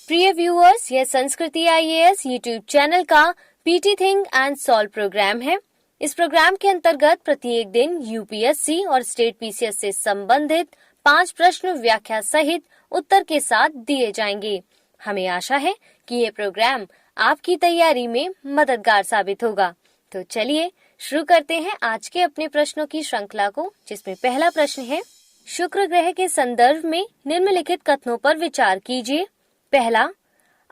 प्रिय व्यूअर्स, यह Sanskriti IAS YouTube channel का PT think and solve programme है। इस प्रोग्राम के अंतर्गत प्रत्येक दिन यूपीएससी और स्टेट पीसीएस से संबंधित 5 प्रश्न व्याख्या सहित उत्तर के साथ दिए जाएंगे। हमें आशा है कि यह प्रोग्राम आपकी तैयारी में मददगार साबित होगा। तो चलिए शुरू करते हैं आज के अपने प्रश्नों की श्रृंखला को, जिसमें पहला प्रश्न है, शुक्र ग्रह के संदर्भ में निम्नलिखित कथनों पर विचार कीजिए। पहला,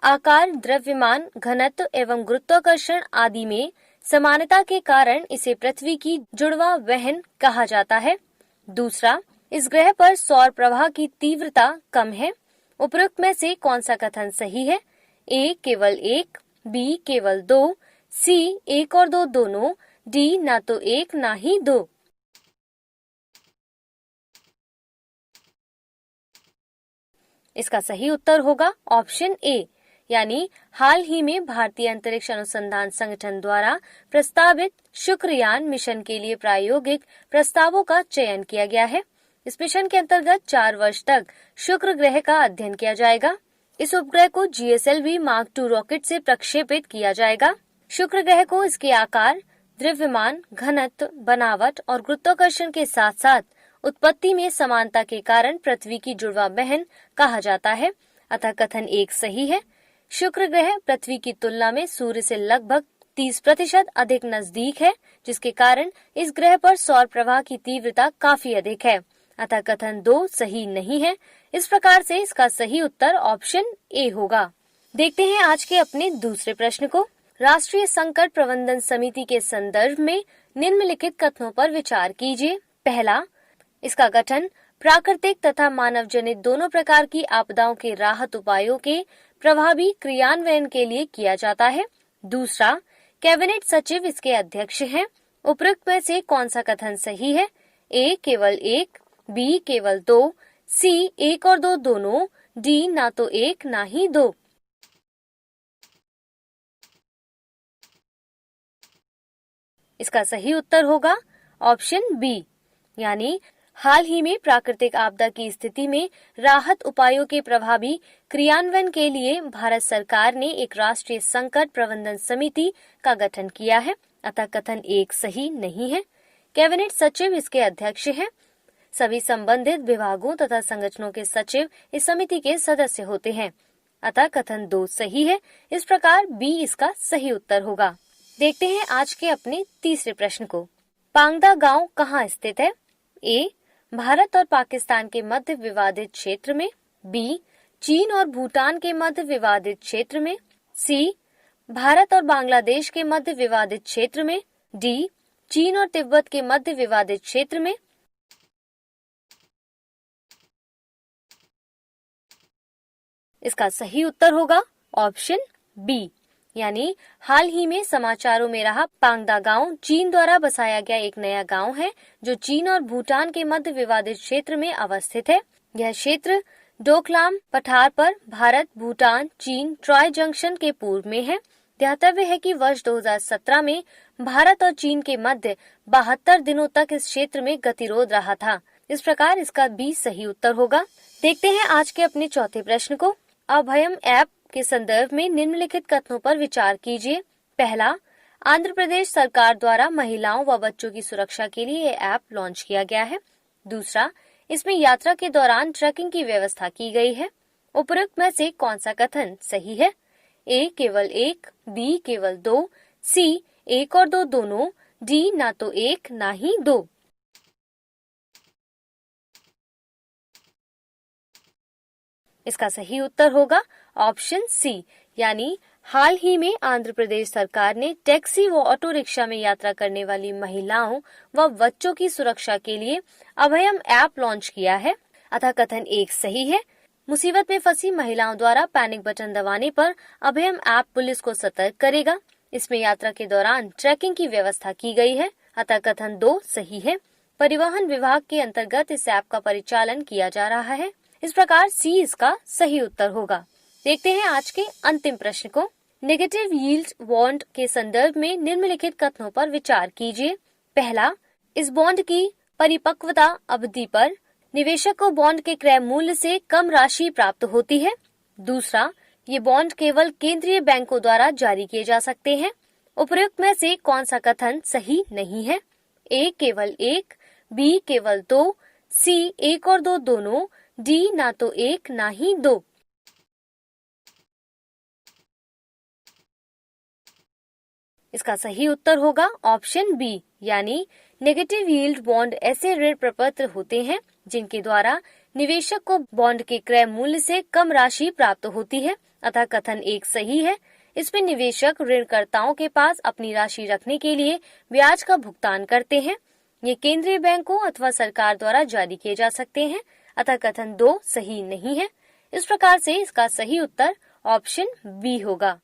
आकार, द्रव्यमान, घनत्व एवं गुरुत्वाकर्षण आदि में समानता के कारण इसे पृथ्वी की जुड़वा वहन कहा जाता है। दूसरा, इस ग्रह पर सौर प्रवाह की तीव्रता कम है। उपरोक्त में से कौन सा कथन सही है? ए केवल एक, बी केवल दो, सी एक और दो दोनों, डी ना तो एक ना ही दो। इसका सही उत्तर होगा ऑप्शन ए, यानी हाल ही में भारतीय अंतरिक्ष अनुसंधान संगठन द्वारा प्रस्तावित शुक्रयान मिशन के लिए प्रायोगिक प्रस्तावों का चयन किया गया है। इस मिशन के अंतर्गत 4 वर्ष तक शुक्र ग्रह का अध्ययन किया जाएगा। इस उपग्रह को GSLV Mark II रॉकेट से प्रक्षेपित किया जाएगा। शुक्र ग्रह को इसके आकार, द्रव्यमान, घनत्व, बनावट और गुरुत्वाकर्षण के साथ साथ उत्पत्ति में समानता के कारण पृथ्वी की जुड़वा बहन कहा जाता है। अतः कथन एक सही है। शुक्र ग्रह पृथ्वी की तुलना में सूर्य से लगभग 30% अधिक नजदीक है, जिसके कारण इस ग्रह पर सौर प्रवाह की तीव्रता काफी अधिक है। अतः कथन 2 सही नहीं है। इस प्रकार से इसका सही उत्तर ऑप्शन ए होगा। देखते हैं आज के अपने दूसरे प्रश्न को। राष्ट्रीय संकट प्रबंधन समिति के संदर्भ में निम्नलिखित कथनों पर विचार कीजिए। पहला, इसका गठन प्राकृतिक तथा मानव जनित दोनों प्रकार की आपदाओं के राहत उपायों के प्रभावी क्रियान्वयन के लिए किया जाता है। दूसरा, कैबिनेट सचिव इसके अध्यक्ष हैं। उपरोक्त में से कौन सा कथन सही है? ए केवल एक, बी केवल दो, सी एक और दो दोनों, डी ना तो एक ना ही दो। इसका सही उत्तर होगा ऑप्शन बी, यानी हाल ही में प्राकृतिक आपदा की स्थिति में राहत उपायों के प्रभावी क्रियान्वयन के लिए भारत सरकार ने एक राष्ट्रीय संकट प्रबंधन समिति का गठन किया है। अतः कथन एक सही नहीं है। कैबिनेट सचिव इसके अध्यक्ष हैं। सभी संबंधित विभागों तथा संगठनों के सचिव इस समिति के सदस्य होते हैं। अतः कथन 2 सही है। इस प्रकार बी इसका सही उत्तर होगा। देखते हैं आज के अपने तीसरे प्रश्न को। पांगदा गांव कहाँ स्थित है? ए, भारत और पाकिस्तान के मध्य विवादित क्षेत्र में, बी, चीन और भूटान के मध्य विवादित क्षेत्र में, सी, भारत और बांग्लादेश के मध्य विवादित क्षेत्र में, डी, चीन और तिब्बत के मध्य विवादित क्षेत्र में। इसका सही उत्तर होगा ऑप्शन बी, यानी हाल ही में समाचारों में रहा पांगदा गांव चीन द्वारा बसाया गया एक नया गांव है, जो चीन और भूटान के मध्य विवादित क्षेत्र में अवस्थित है। यह क्षेत्र डोकलाम पठार पर भारत, भूटान, चीन ट्राई जंक्शन के पूर्व में है। ध्यातव्य है कि वर्ष 2017 में भारत और चीन के मध्य 72 दिनों तक इस क्षेत्र में गतिरोध रहा था। इस प्रकार इसका बी सही उत्तर होगा। देखते हैं आज के अपने चौथे प्रश्न को। अभयम ऐप के संदर्भ में निम्नलिखित कथनों पर विचार कीजिए। पहला, आंध्र प्रदेश सरकार द्वारा महिलाओं व बच्चों की सुरक्षा के लिए यह ऐप लॉन्च किया गया है। दूसरा, इसमें यात्रा के दौरान ट्रैकिंग की व्यवस्था की गई है। उपरोक्त में से कौन सा कथन सही है? ए केवल एक, बी केवल दो, सी एक और दो दोनों, डी ना तो एक ना ही दो। इसका सही उत्तर होगा ऑप्शन सी, यानी हाल ही में आंध्र प्रदेश सरकार ने टैक्सी व ऑटो रिक्शा में यात्रा करने वाली महिलाओं व बच्चों की सुरक्षा के लिए अभयम ऐप लॉन्च किया है। अतः कथन एक सही है। मुसीबत में फंसी महिलाओं द्वारा पैनिक बटन दबाने पर अभयम ऐप पुलिस को सतर्क करेगा। इसमें यात्रा के दौरान ट्रैकिंग की व्यवस्था की गई है। अतः कथन 2 सही है। परिवहन विभाग के अंतर्गत इस ऐप का परिचालन किया जा रहा है। इस प्रकार सी इसका सही उत्तर होगा। देखते हैं आज के अंतिम प्रश्न को। नेगेटिव यील्ड बॉन्ड के संदर्भ में निम्नलिखित कथनों पर विचार कीजिए। पहला, इस बॉन्ड की परिपक्वता अवधि पर निवेशक को बॉन्ड के क्रय मूल्य से कम राशि प्राप्त होती है। दूसरा, ये बॉन्ड केवल केंद्रीय बैंकों द्वारा जारी किए जा सकते हैं। उपर्युक्त में से कौन सा कथन सही नहीं है? ए केवल एक, बी केवल दो, सी एक और दो दोनों, डी ना तो एक ना ही दो। इसका सही उत्तर होगा ऑप्शन बी, यानी नेगेटिव यील्ड बॉन्ड ऐसे ऋण प्रपत्र होते हैं जिनके द्वारा निवेशक को बॉन्ड के क्रय मूल्य से कम राशि प्राप्त होती है। अतः कथन एक सही है। इसमें निवेशक ऋणकर्ताओं के पास अपनी राशि रखने के लिए ब्याज का भुगतान करते हैं। ये केंद्रीय बैंकों अथवा सरकार द्वारा जारी किए जा सकते हैं। अतः कथन 2 सही नहीं है। इस प्रकार से इसका सही उत्तर ऑप्शन बी होगा।